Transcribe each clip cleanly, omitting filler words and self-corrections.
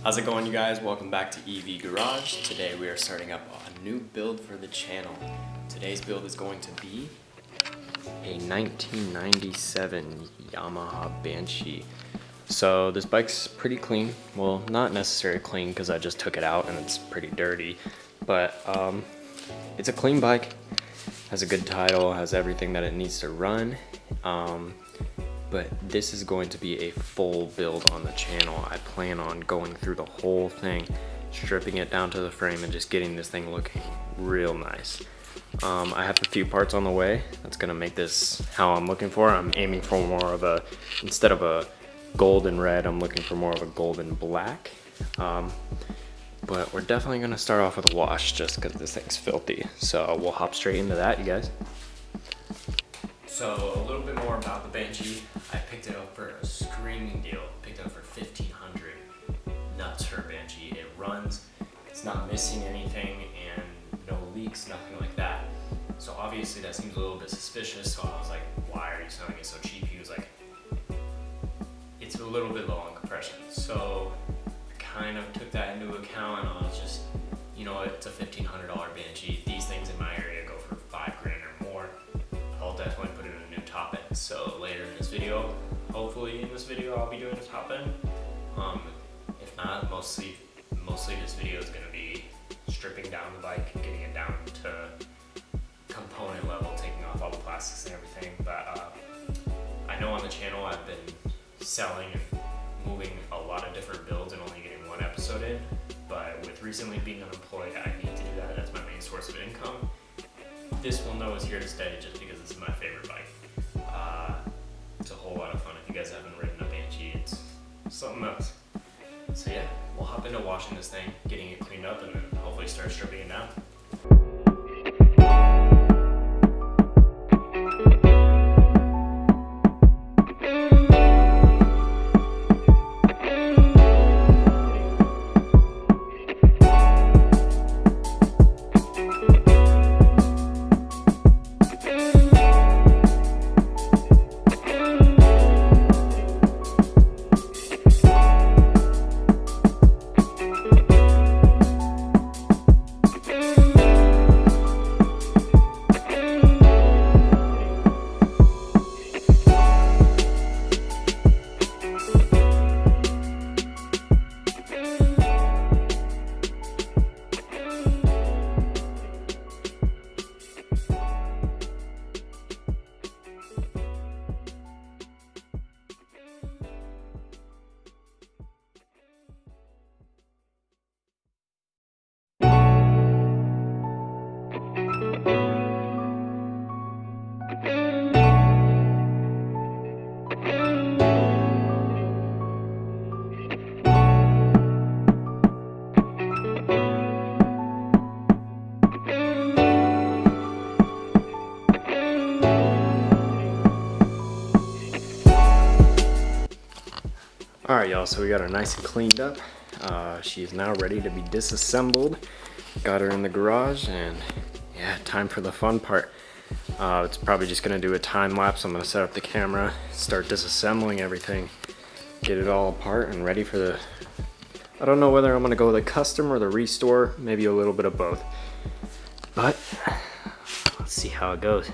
How's it going, you guys? Welcome back to EV Garage. Today we are starting up a new build for the channel. Today's build is going to be a 1997 Yamaha Banshee. So this bike's pretty clean. Well, not necessarily clean because I just took it out and it's pretty dirty. But it's a clean bike. Has a good title, has everything that it needs to run. But this is going to be a full build on the channel. I plan on going through the whole thing, stripping it down to the frame and just getting this thing looking real nice. I have a few parts on the way that's gonna make this how I'm looking for. I'm aiming for more of a, instead of a golden red, I'm looking for more of a golden black. But we're definitely gonna start off with a wash just because this thing's filthy. So we'll hop straight into that, you guys. So a little bit more about the Banshee. I picked it up for a screaming deal. Picked it up for $1,500. Nuts for a Banshee. It runs, it's not missing anything, and no leaks, nothing like that. So obviously that seems a little bit suspicious. So I was like, why are you selling it so cheap? He was like, it's a little bit low on compression. So I kind of took that into account, and I was just, you know, it's a $1,500 Banshee. These things in my area go for $5,000 or more. I'll definitely put it in a new top end. So later in this video, hopefully in this video, I'll be doing a top end. If not, mostly this video is going to be stripping down the bike, getting it down to component level, taking off all the plastics and everything. But I know on the channel I've been selling and moving a lot of different builds and only getting one episode in. But with recently being unemployed, I need to do that. That's my main source of income. This one though is here to stay just because it's my favorite bike. It's a whole lot of fun. If you guys haven't ridden a Banshee, it's something else. So yeah, we'll hop into washing this thing, getting it cleaned up, and then hopefully start stripping it down. Alright y'all, so we got her nice and cleaned up. She is now ready to be disassembled. Got her in the garage, and yeah, time for the fun part. It's probably just gonna do a time lapse. I'm gonna set up the camera, start disassembling everything, get it all apart and ready for the, I don't know whether I'm gonna go with a custom or the restore, maybe a little bit of both. But let's see how it goes.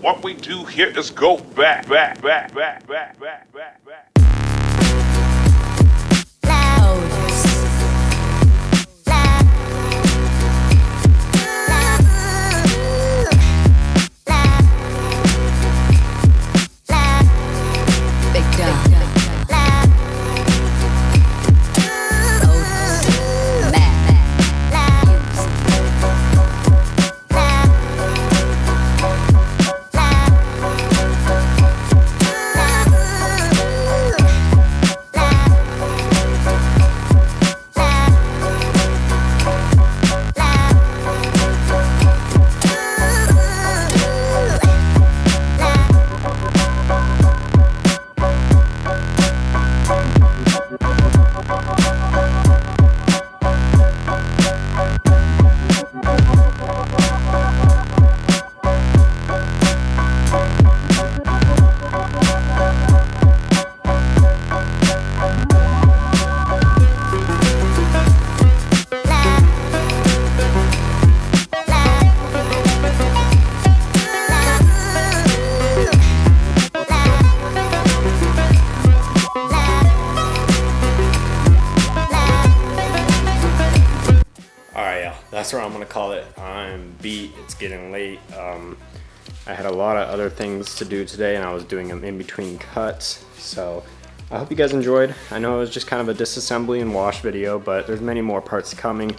What we do here is go back. That's what I'm gonna call it. I'm beat. It's getting late. I had a lot of other things to do today, and I was doing them in between cuts. So I hope you guys enjoyed. I know it was just kind of a disassembly and wash video, but there's many more parts coming.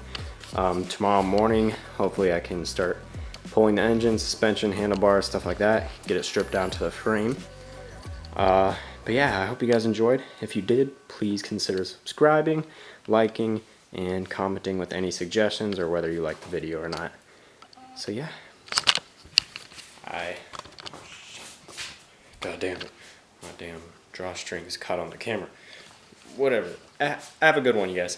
Tomorrow morning, hopefully I can start pulling the engine, suspension, handlebars, stuff like that. Get it stripped down to the frame. But yeah, I hope you guys enjoyed. If you did, please consider subscribing, liking, and commenting with any suggestions or whether you like the video or not. So yeah, God damn it, my damn drawstring is caught on the camera. Whatever, have a good one, you guys.